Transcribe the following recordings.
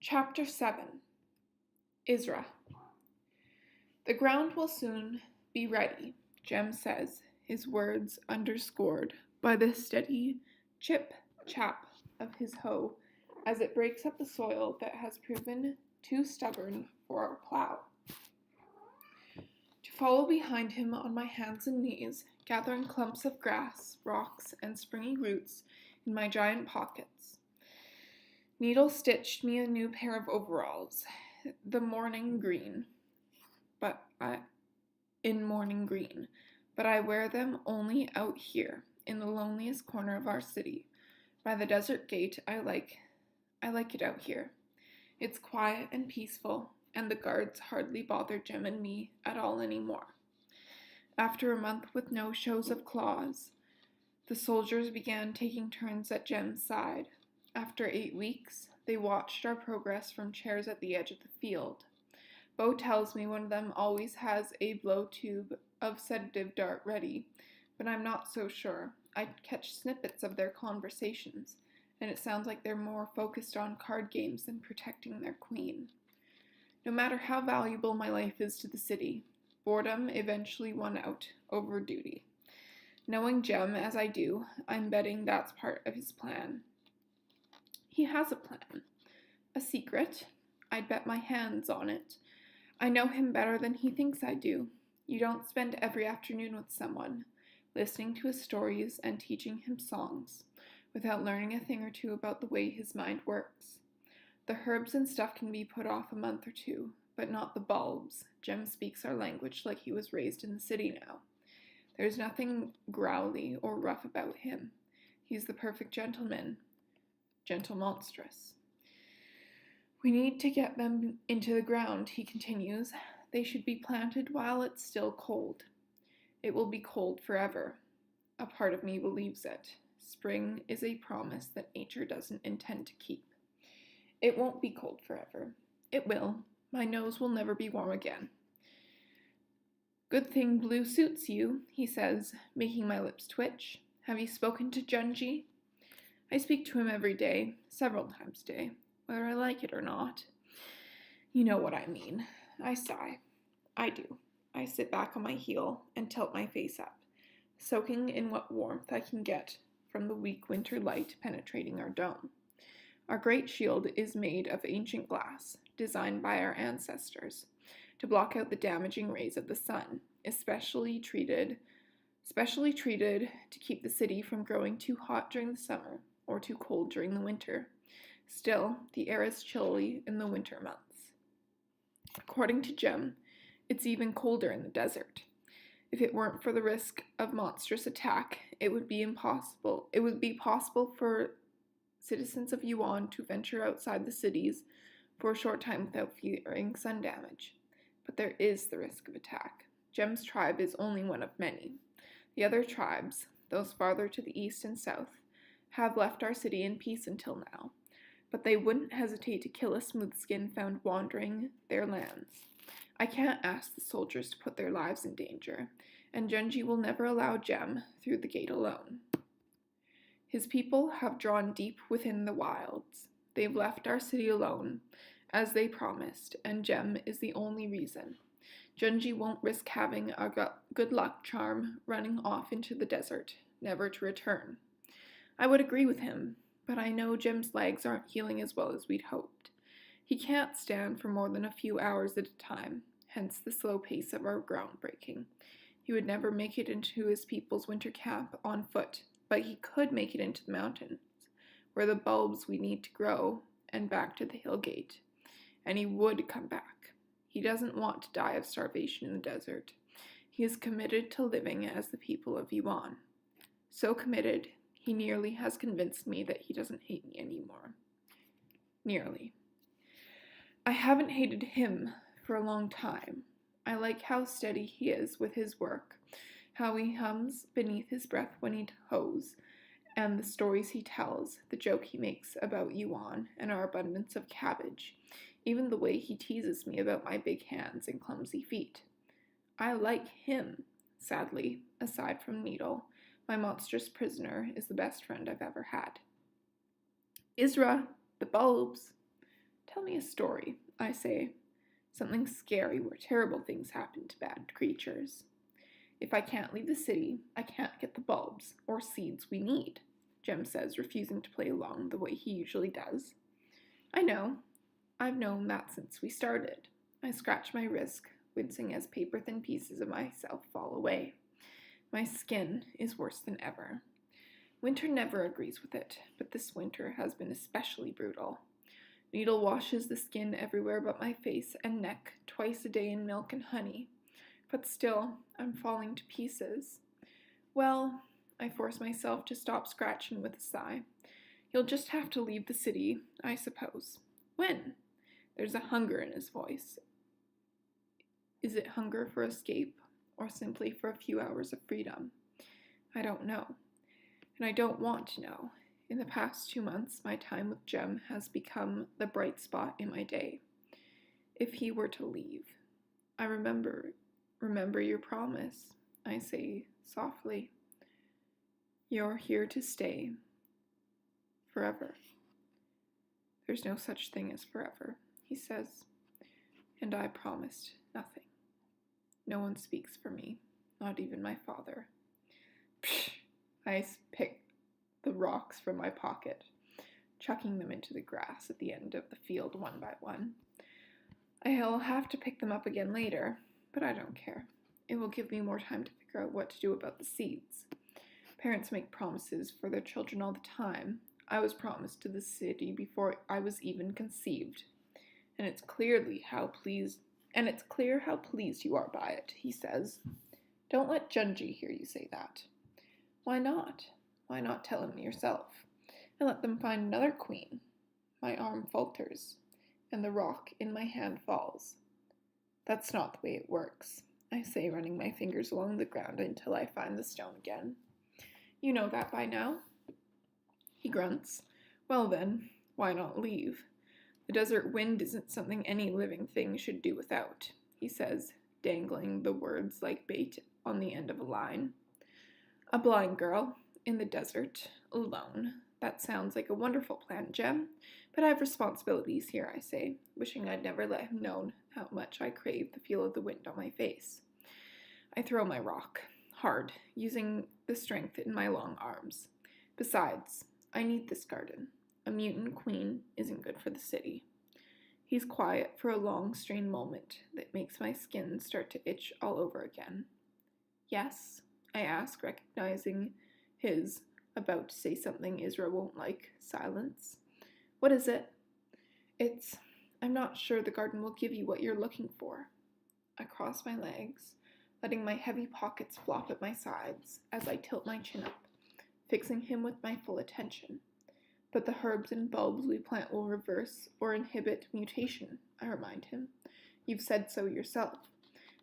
Chapter 7 Isra. The ground will soon be ready, Jem says, his words underscored by the steady chip-chap of his hoe as it breaks up the soil that has proven too stubborn for our plow. To follow behind him on my hands and knees, gathering clumps of grass, rocks, and springy roots in my giant pockets. Needle stitched me a new pair of overalls, the morning green, but I wear them only out here, in the loneliest corner of our city, by the desert gate. I like it out here. It's quiet and peaceful, and the guards hardly bother Jem and me at all anymore. After a month with no shows of claws, the soldiers began taking turns at Jem's side. After 8 weeks, they watched our progress from chairs at the edge of the field. Bo tells me one of them always has a blow tube of sedative dart ready, but I'm not so sure. I catch snippets of their conversations, and it sounds like they're more focused on card games than protecting their queen. No matter how valuable my life is to the city, boredom eventually won out over duty. Knowing Jem as I do, I'm betting that's part of his plan. He has a plan. A secret. I'd bet my hands on it. I know him better than he thinks I do. You don't spend every afternoon with someone, listening to his stories and teaching him songs, without learning a thing or two about the way his mind works. The herbs and stuff can be put off a month or two, but not the bulbs. Jem speaks our language like he was raised in the city now. There's nothing growly or rough about him. He's the perfect gentleman. Gentle Monstrous. We need to get them into the ground, he continues. They should be planted while it's still cold. It will be cold forever. A part of me believes it. Spring is a promise that nature doesn't intend to keep. It won't be cold forever. It will. My nose will never be warm again. Good thing blue suits you, he says, making my lips twitch. Have you spoken to Junji? I speak to him every day, several times a day, whether I like it or not. You know what I mean. I sigh. I do. I sit back on my heel and tilt my face up, soaking in what warmth I can get from the weak winter light penetrating our dome. Our great shield is made of ancient glass, designed by our ancestors, to block out the damaging rays of the sun, specially treated to keep the city from growing too hot during the summer or too cold during the winter. Still, the air is chilly in the winter months. According to Jem, it's even colder in the desert. If it weren't for the risk of monstrous attack, it would be possible for citizens of Yuan to venture outside the cities for a short time without fearing sun damage. But there is the risk of attack. Jem's tribe is only one of many. The other tribes, those farther to the east and south, have left our city in peace until now, but they wouldn't hesitate to kill a smoothskin found wandering their lands. I can't ask the soldiers to put their lives in danger, and Junji will never allow Jem through the gate alone. His people have drawn deep within the wilds. They've left our city alone, as they promised, and Jem is the only reason. Junji won't risk having a good luck charm running off into the desert, never to return. I would agree with him, but I know Jem's legs aren't healing as well as we'd hoped. He can't stand for more than a few hours at a time, hence the slow pace of our groundbreaking. He would never make it into his people's winter camp on foot, but he could make it into the mountains, where the bulbs we need to grow, and back to the hill gate. And he would come back. He doesn't want to die of starvation in the desert. He is committed to living as the people of Yuan. So committed, he nearly has convinced me that he doesn't hate me anymore. Nearly. I haven't hated him for a long time. I like how steady he is with his work, how he hums beneath his breath when he hoes, and the stories he tells, the joke he makes about Yuan and our abundance of cabbage, even the way he teases me about my big hands and clumsy feet. I like him, sadly, aside from Needle. My monstrous prisoner is the best friend I've ever had. Isra, the bulbs. Tell me a story, I say. Something scary where terrible things happen to bad creatures. If I can't leave the city, I can't get the bulbs or seeds we need, Jem says, refusing to play along the way he usually does. I know. I've known that since we started. I scratch my wrist, wincing as paper-thin pieces of myself fall away. My skin is worse than ever. Winter never agrees with it, but this winter has been especially brutal. Needle washes the skin everywhere but my face and neck twice a day in milk and honey. But still, I'm falling to pieces. Well, I force myself to stop scratching with a sigh. You'll just have to leave the city, I suppose. When? There's a hunger in his voice. Is it hunger for escape, or simply for a few hours of freedom? I don't know. And I don't want to know. In the past 2 months, my time with Jem has become the bright spot in my day. If he were to leave, I remember your promise, I say softly. You're here to stay forever. There's no such thing as forever, he says, and I promised nothing. No one speaks for me, not even my father. Psh! I pick the rocks from my pocket, chucking them into the grass at the end of the field one by one. I'll have to pick them up again later, but I don't care. It will give me more time to figure out what to do about the seeds. Parents make promises for their children all the time. I was promised to the city before I was even conceived, and it's clear how pleased you are by it, he says. Don't let Junji hear you say that. Why not? Why not tell him yourself, and let them find another queen? My arm falters, and the rock in my hand falls. That's not the way it works, I say, running my fingers along the ground until I find the stone again. You know that by now? He grunts. Well then, why not leave? The desert wind isn't something any living thing should do without, he says, dangling the words like bait on the end of a line. A blind girl, in the desert, alone. That sounds like a wonderful plan, Jem, but I have responsibilities here, I say, wishing I'd never let him know how much I crave the feel of the wind on my face. I throw my rock, hard, using the strength in my long arms. Besides, I need this garden. A mutant queen isn't good for the city. He's quiet for a long, strained moment that makes my skin start to itch all over again. Yes? I ask, recognizing his about to say something Isra won't like silence. What is it? I'm not sure the garden will give you what you're looking for. I cross my legs, letting my heavy pockets flop at my sides as I tilt my chin up, fixing him with my full attention. But the herbs and bulbs we plant will reverse or inhibit mutation, I remind him. You've said so yourself.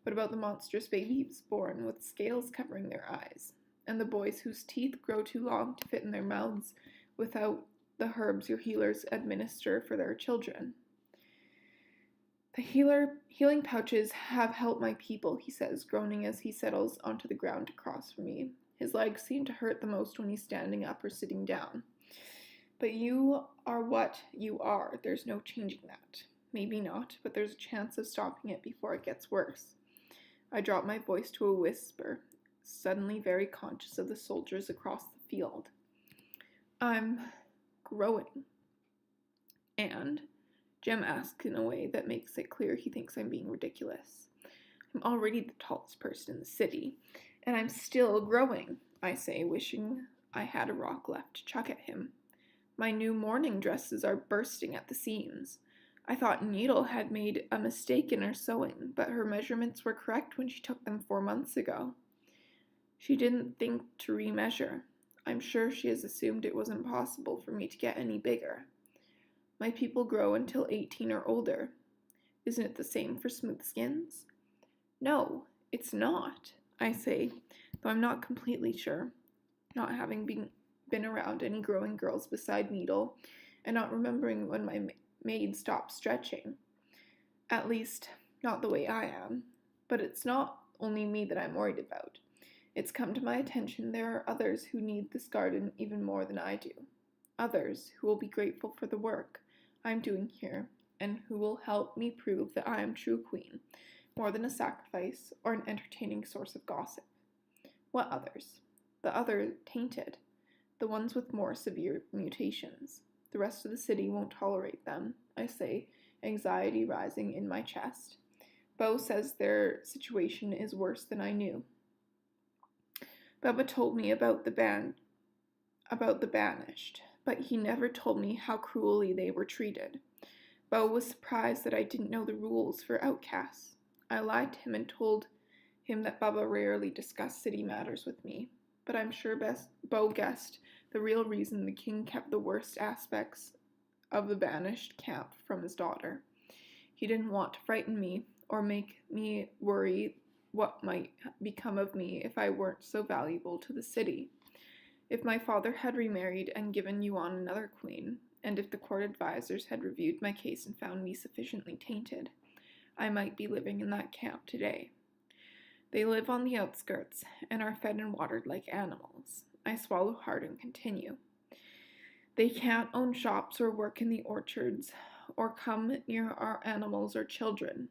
What about the monstrous babies born with scales covering their eyes, and the boys whose teeth grow too long to fit in their mouths without the herbs your healers administer for their children? The healing pouches have helped my people, he says, groaning as he settles onto the ground across from me. His legs seem to hurt the most when he's standing up or sitting down. But you are what you are. There's no changing that. Maybe not, but there's a chance of stopping it before it gets worse. I drop my voice to a whisper, suddenly very conscious of the soldiers across the field. I'm growing. And Jem asks in a way that makes it clear he thinks I'm being ridiculous. I'm already the tallest person in the city, and I'm still growing, I say, wishing I had a rock left to chuck at him. My new mourning dresses are bursting at the seams. I thought Needle had made a mistake in her sewing, but her measurements were correct when she took them 4 months ago. She didn't think to remeasure. I'm sure she has assumed it wasn't possible for me to get any bigger. My people grow until 18 or older. Isn't it the same for smooth skins? No, it's not, I say, though I'm not completely sure, not having been around any growing girls beside Needle, and not remembering when my maid stopped stretching. At least, not the way I am. But it's not only me that I'm worried about. It's come to my attention there are others who need this garden even more than I do. Others who will be grateful for the work I'm doing here and who will help me prove that I am true queen, more than a sacrifice or an entertaining source of gossip. What others? The other tainted, the ones with more severe mutations. The rest of the city won't tolerate them, I say, anxiety rising in my chest. Beau says their situation is worse than I knew. Baba told me about the Banished, but he never told me how cruelly they were treated. Beau was surprised that I didn't know the rules for outcasts. I lied to him and told him that Baba rarely discussed city matters with me, but I'm sure Beau guessed the real reason the king kept the worst aspects of the Banished camp from his daughter. He didn't want to frighten me or make me worry what might become of me if I weren't so valuable to the city. If my father had remarried and given Yuan another queen, and if the court advisors had reviewed my case and found me sufficiently tainted, I might be living in that camp today. They live on the outskirts and are fed and watered like animals. I swallow hard and continue. They can't own shops or work in the orchards or come near our animals or children.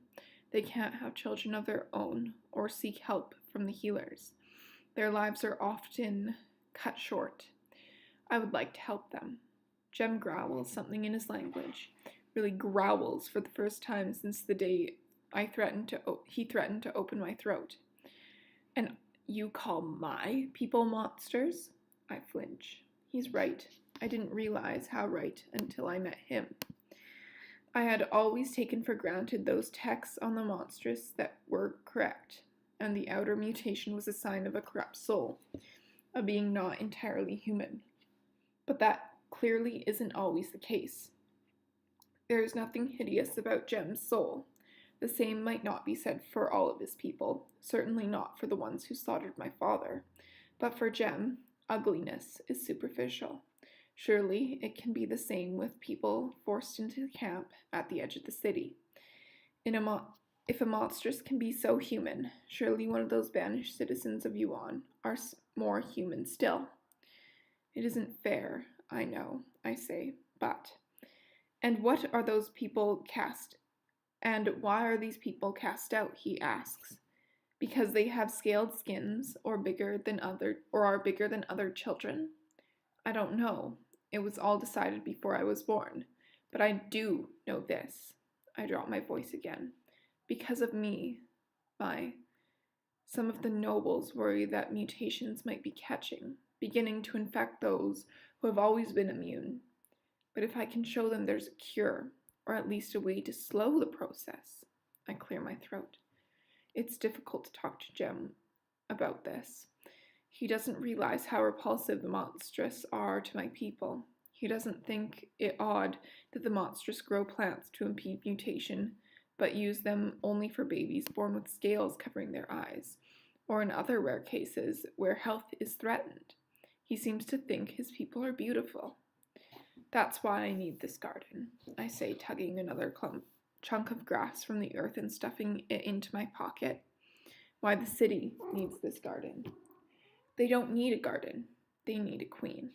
They can't have children of their own or seek help from the healers. Their lives are often cut short. I would like to help them. Jem growls something in his language, really growls for the first time since the day he threatened to open my throat. And you call my people monsters? I flinch. He's right. I didn't realize how right until I met him. I had always taken for granted those texts on the Monstrous that were correct, and the outer mutation was a sign of a corrupt soul, a being not entirely human. But that clearly isn't always the case. There is nothing hideous about Jem's soul. The same might not be said for all of his people, certainly not for the ones who slaughtered my father. But for Jem, ugliness is superficial. Surely it can be the same with people forced into the camp at the edge of the city. If a monstrous can be so human, surely one of those banished citizens of Yuan are more human still. It isn't fair, I know, I say, but... And what are those people cast? And why are these people cast out, he asks. Because they have scaled skins or are bigger than other children? I don't know. It was all decided before I was born. But I do know this. I drop my voice again. Because of me, some of the nobles worry that mutations might be beginning to infect those who have always been immune. But if I can show them there's a cure, or at least a way to slow the process, I clear my throat. It's difficult to talk to Jem about this. He doesn't realize how repulsive the Monstrous are to my people. He doesn't think it odd that the Monstrous grow plants to impede mutation, but use them only for babies born with scales covering their eyes, or in other rare cases where health is threatened. He seems to think his people are beautiful. That's why I need this garden, I say, tugging another chunk of grass from the earth and stuffing it into my pocket. Why the city needs this garden. They don't need a garden. They need a queen.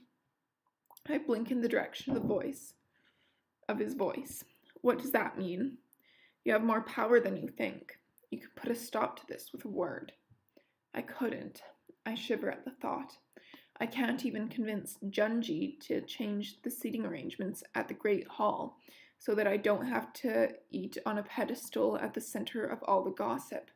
I blink in the direction of his voice. What does that mean? You have more power than you think. You could put a stop to this with a word. I couldn't. I shiver at the thought. I can't even convince Junji to change the seating arrangements at the Great Hall so that I don't have to eat on a pedestal at the center of all the gossip.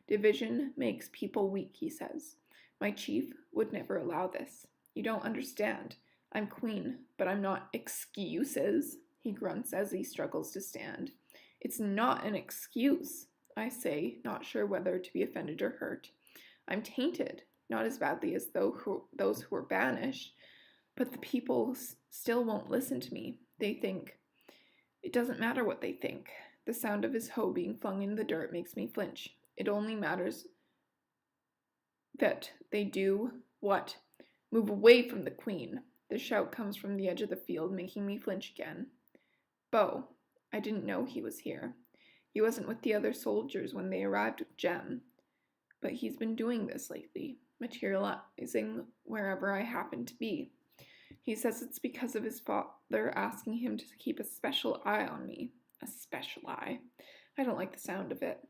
Division makes people weak, he says. My chief would never allow this. You don't understand. I'm queen, but I'm not excuses, he grunts as he struggles to stand. It's not an excuse, I say, not sure whether to be offended or hurt. I'm tainted, not as badly as those who are banished, but the people still won't listen to me. They think. It doesn't matter what they think. The sound of his hoe being flung in the dirt makes me flinch. It only matters that they do what? Move away from the queen. The shout comes from the edge of the field, making me flinch again. Beau. I didn't know he was here. He wasn't with the other soldiers when they arrived with Jem. But he's been doing this lately, materializing wherever I happen to be. He says it's because of his father asking him to keep a special eye on me. A special eye. I don't like the sound of it.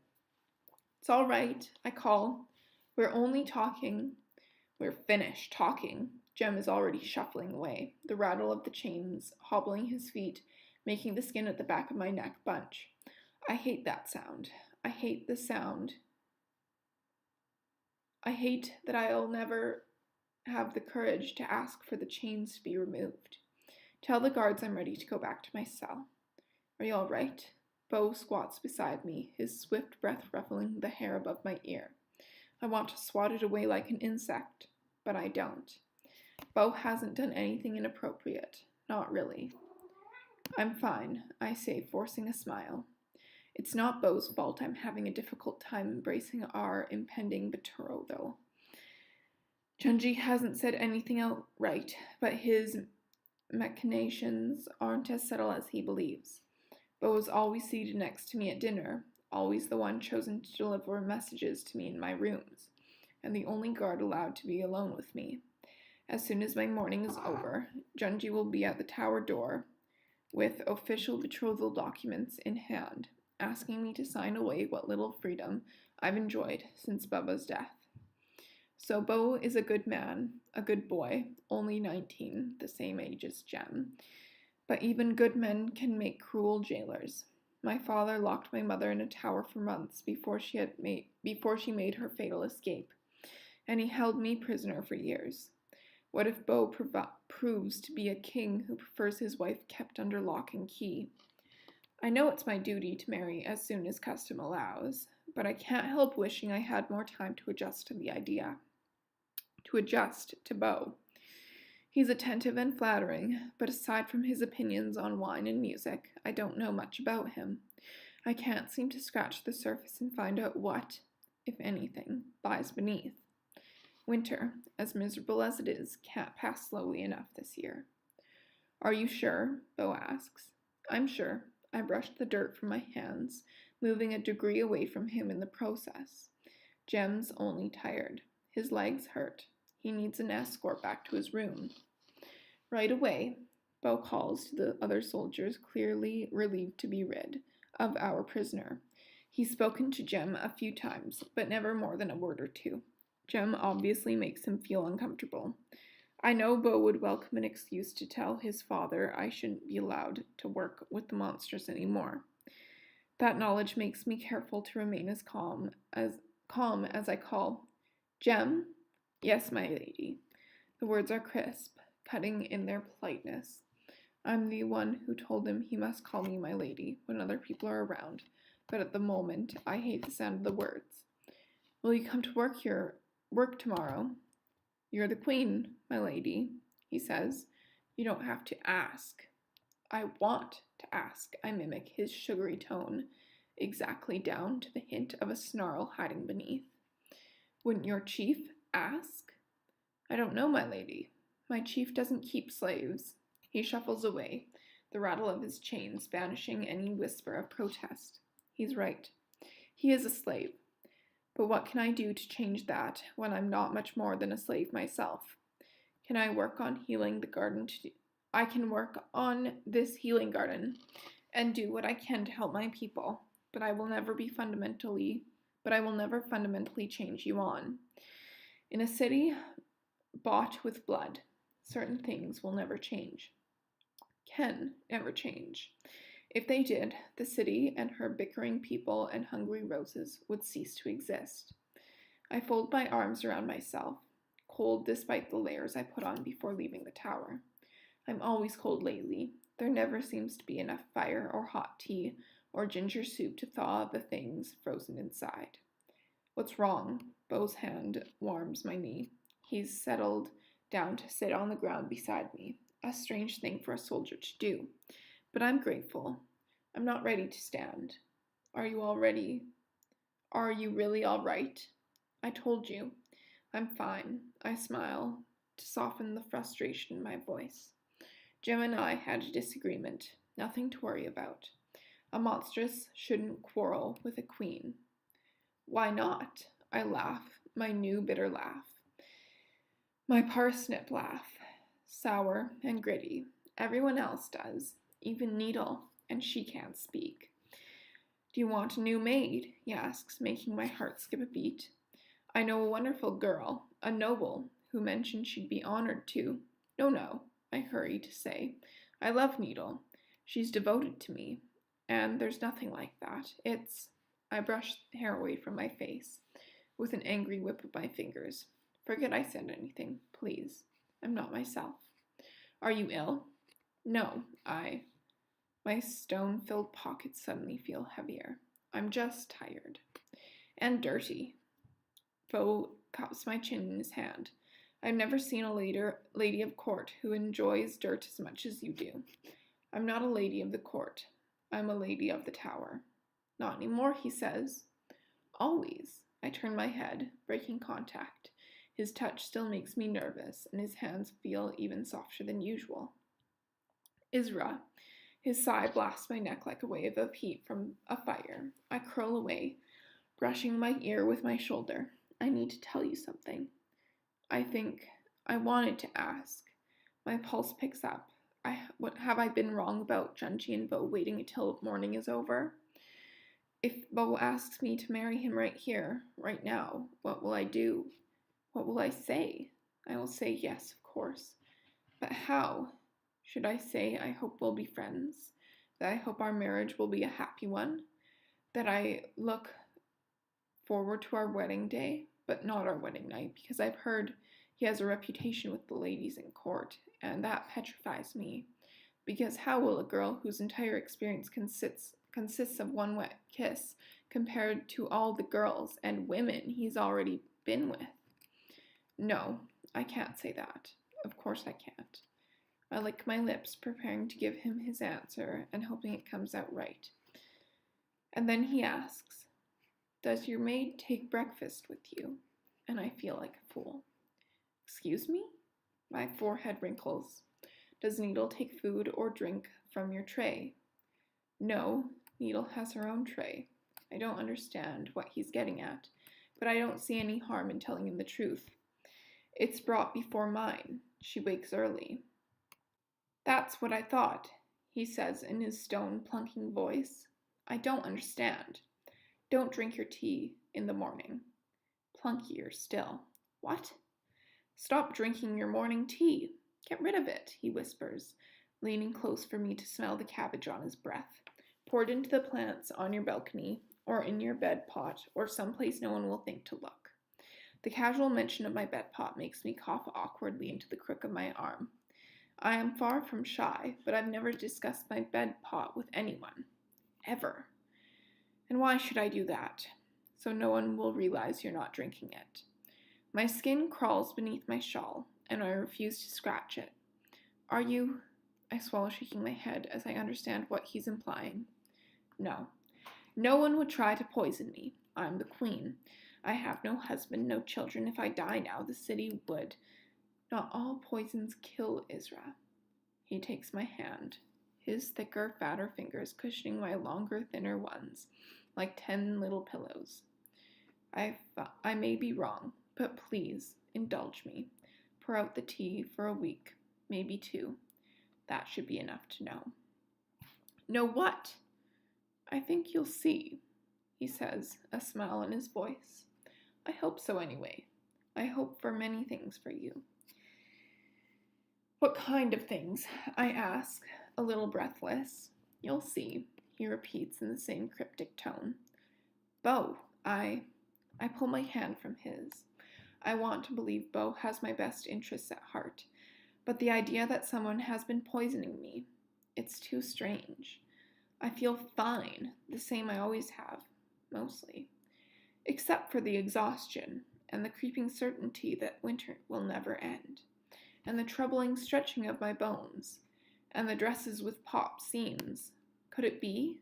It's all right, I call. We're only talking. We're finished talking. Jem is already shuffling away, the rattle of the chains hobbling his feet, making the skin at the back of my neck bunch. I hate that sound. I hate the sound. I hate that I'll never have the courage to ask for the chains to be removed. Tell the guards I'm ready to go back to my cell. Are you all right? Bo squats beside me, his swift breath ruffling the hair above my ear. I want to swat it away like an insect, but I don't. Bo hasn't done anything inappropriate. Not really. I'm fine, I say, forcing a smile. It's not Bo's fault I'm having a difficult time embracing our impending betrothal. Chunji hasn't said anything outright, but his machinations aren't as subtle as he believes. Bo is always seated next to me at dinner, always the one chosen to deliver messages to me in my rooms, and the only guard allowed to be alone with me. As soon as my morning is over, Junji will be at the tower door with official betrothal documents in hand, asking me to sign away what little freedom I've enjoyed since Bubba's death. So Bo is a good man, a good boy, only 19, the same age as Jem. But even good men can make cruel jailers. My father locked my mother in a tower for months before she made her fatal escape, and he held me prisoner for years. What if Bo proves to be a king who prefers his wife kept under lock and key? I know it's my duty to marry as soon as custom allows, but I can't help wishing I had more time to adjust to the idea. To adjust to Bo. He's attentive and flattering, but aside from his opinions on wine and music, I don't know much about him. I can't seem to scratch the surface and find out what, if anything, lies beneath. Winter, as miserable as it is, can't pass slowly enough this year. Are you sure? Bo asks. I'm sure. I brushed the dirt from my hands, moving a degree away from him in the process. Jem's only tired. His legs hurt. He needs an escort back to his room. Right away, Bo calls to the other soldiers, clearly relieved to be rid of our prisoner. He's spoken to Jem a few times, but never more than a word or two. Jem obviously makes him feel uncomfortable. I know Bo would welcome an excuse to tell his father I shouldn't be allowed to work with the Monstrous anymore. That knowledge makes me careful to remain as calm as I call. Jem? Yes, my lady. The words are crisp, cutting in their politeness. I'm the one who told him he must call me my lady when other people are around, but at the moment I hate the sound of the words. Will you come to work tomorrow? You're the queen, my lady, he says. You don't have to ask. I want to ask, I mimic his sugary tone, exactly down to the hint of a snarl hiding beneath. Wouldn't your chief ask? I don't know, my lady. My chief doesn't keep slaves. He shuffles away, the rattle of his chains banishing any whisper of protest. He's right. He is a slave. But what can I do to change that when I'm not much more than a slave myself? Can I work on healing the garden I can work on this healing garden and do what I can to help my people, but I will never fundamentally change Yuan. In a city bought with blood, certain things will never change. Can never change. If they did, the city and her bickering people and hungry roses would cease to exist. I fold my arms around myself, cold despite the layers I put on before leaving the tower. I'm always cold lately. There never seems to be enough fire or hot tea or ginger soup to thaw the things frozen inside. What's wrong? Bo's hand warms my knee. He's settled down to sit on the ground beside me, a strange thing for a soldier to do. But I'm grateful. I'm not ready to stand. Are you all ready? Are you really all right? I told you. I'm fine. I smile to soften the frustration in my voice. Jim and I had a disagreement. Nothing to worry about. A monstrous shouldn't quarrel with a queen. Why not? I laugh, my new bitter laugh. My parsnip laugh. Sour and gritty. Everyone else does. Even Needle. and she can't speak. Do you want a new maid? He asks, making my heart skip a beat. I know a wonderful girl, a noble, who mentioned she'd be honored to. No, I hurry to say. I love Needle. She's devoted to me, and there's nothing like that. I brush hair away from my face with an angry whip of my fingers. Forget I said anything, please. I'm not myself. Are you ill? No, My stone-filled pockets suddenly feel heavier. I'm just tired. And dirty. Beau cups my chin in his hand. I've never seen a lady of court who enjoys dirt as much as you do. I'm not a lady of the court. I'm a lady of the tower. Not anymore, he says. Always. I turn my head, breaking contact. His touch still makes me nervous, and his hands feel even softer than usual. Isra. His sigh blasts my neck like a wave of heat from a fire. I curl away, brushing my ear with my shoulder. I need to tell you something. I think I wanted to ask. My pulse picks up. Have I been wrong about Junji and Beau waiting until morning is over? If Beau asks me to marry him right here, right now, what will I do? What will I say? I will say yes, of course. But how? Should I say I hope we'll be friends? That I hope our marriage will be a happy one? That I look forward to our wedding day, but not our wedding night, because I've heard he has a reputation with the ladies in court, and that petrifies me. Because how will a girl whose entire experience consists of one wet kiss compared to all the girls and women he's already been with? No, I can't say that. Of course I can't. I lick my lips, preparing to give him his answer and hoping it comes out right. And then he asks, Does your maid take breakfast with you? And I feel like a fool. Excuse me? My forehead wrinkles. Does Needle take food or drink from your tray? No, Needle has her own tray. I don't understand what he's getting at, but I don't see any harm in telling him the truth. It's brought before mine. She wakes early. That's what I thought, he says in his stone plunking voice. I don't understand. Don't drink your tea in the morning. Plunkier still. What? Stop drinking your morning tea. Get rid of it, he whispers, leaning close for me to smell the cabbage on his breath. Pour it into the plants on your balcony, or in your bed pot, or someplace no one will think to look. The casual mention of my bed pot makes me cough awkwardly into the crook of my arm. I am far from shy, but I've never discussed my bed pot with anyone. Ever. And why should I do that? So no one will realize you're not drinking it. My skin crawls beneath my shawl, and I refuse to scratch it. Are you? I swallow, shaking my head as I understand what he's implying. No. No one would try to poison me. I'm the queen. I have no husband, no children. If I die now, the city would. Not all poisons kill, Isra. He takes my hand, his thicker, fatter fingers cushioning my longer, thinner ones, like 10 little pillows. I may be wrong, but please, indulge me. Pour out the tea for a week, maybe 2. That should be enough to know. Know what? I think you'll see, he says, a smile in his voice. I hope so anyway. I hope for many things for you. What kind of things? I ask, a little breathless. You'll see, he repeats in the same cryptic tone. Beau, I pull my hand from his. I want to believe Beau has my best interests at heart, but the idea that someone has been poisoning me, it's too strange. I feel fine, the same I always have, mostly, except for the exhaustion and the creeping certainty that winter will never end, and the troubling stretching of my bones, and the dresses with popped seams. Could it be?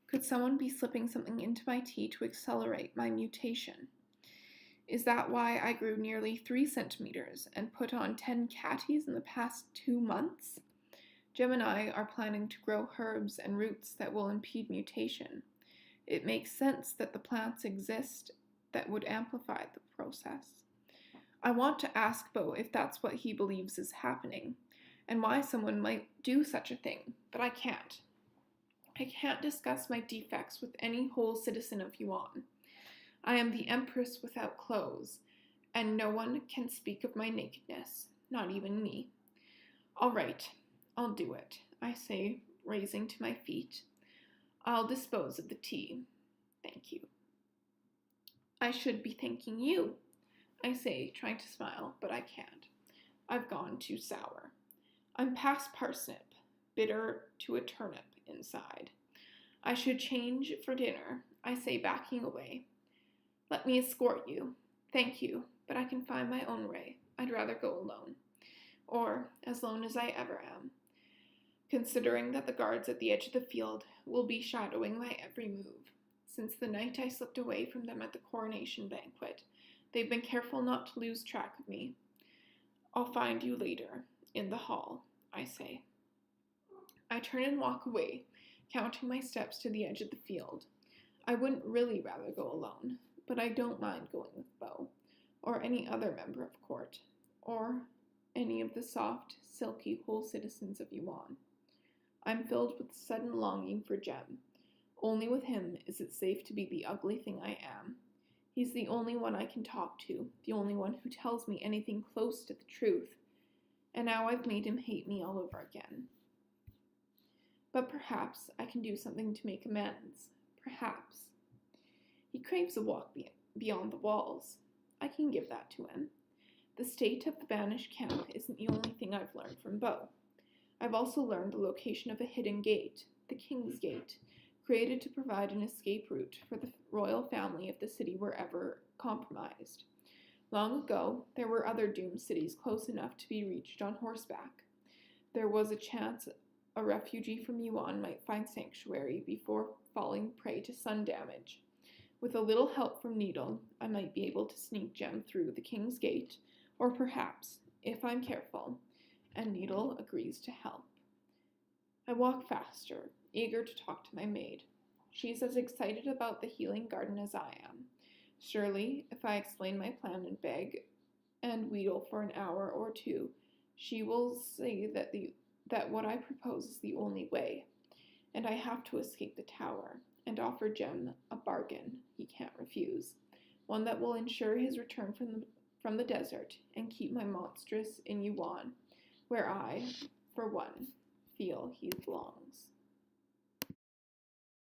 Could someone be slipping something into my tea to accelerate my mutation? Is that why I grew nearly 3 centimeters and put on 10 catties in the past 2 months? Jim and I are planning to grow herbs and roots that will impede mutation. It makes sense that the plants exist that would amplify the process. I want to ask Beau if that's what he believes is happening, and why someone might do such a thing, but I can't. I can't discuss my defects with any whole citizen of Yuan. I am the empress without clothes, and no one can speak of my nakedness, not even me. All right, I'll do it, I say, rising to my feet. I'll dispose of the tea. Thank you. I should be thanking you, I say, trying to smile, but I can't. I've gone too sour. I'm past parsnip, bitter to a turnip inside. I should change for dinner, I say, backing away. Let me escort you. Thank you, but I can find my own way. I'd rather go alone. Or as lone as I ever am, considering that the guards at the edge of the field will be shadowing my every move. Since the night I slipped away from them at the coronation banquet, they've been careful not to lose track of me. I'll find you later, in the hall, I say. I turn and walk away, counting my steps to the edge of the field. I wouldn't really rather go alone, but I don't mind going with Beau, or any other member of court, or any of the soft, silky whole citizens of Yuan. I'm filled with sudden longing for Jem. Only with him is it safe to be the ugly thing I am. He's the only one I can talk to, the only one who tells me anything close to the truth. And now I've made him hate me all over again. But perhaps I can do something to make amends. Perhaps. He craves a walk beyond the walls. I can give that to him. The state of the Banished camp isn't the only thing I've learned from Beau. I've also learned the location of a hidden gate, the King's Gate, created to provide an escape route for the royal family if the city were ever compromised. Long ago, there were other doomed cities close enough to be reached on horseback. There was a chance a refugee from Yuan might find sanctuary before falling prey to sun damage. With a little help from Needle, I might be able to sneak Jem through the King's Gate, or perhaps, if I'm careful, and Needle agrees to help. I walk faster, eager to talk to my maid. She's as excited about the healing garden as I am. Surely, if I explain my plan and beg and wheedle for an hour or two, she will say that what I propose is the only way, and I have to escape the tower and offer Jem a bargain he can't refuse, one that will ensure his return from the desert and keep my Monstrous in Yuan, where I, for one, feel he belongs.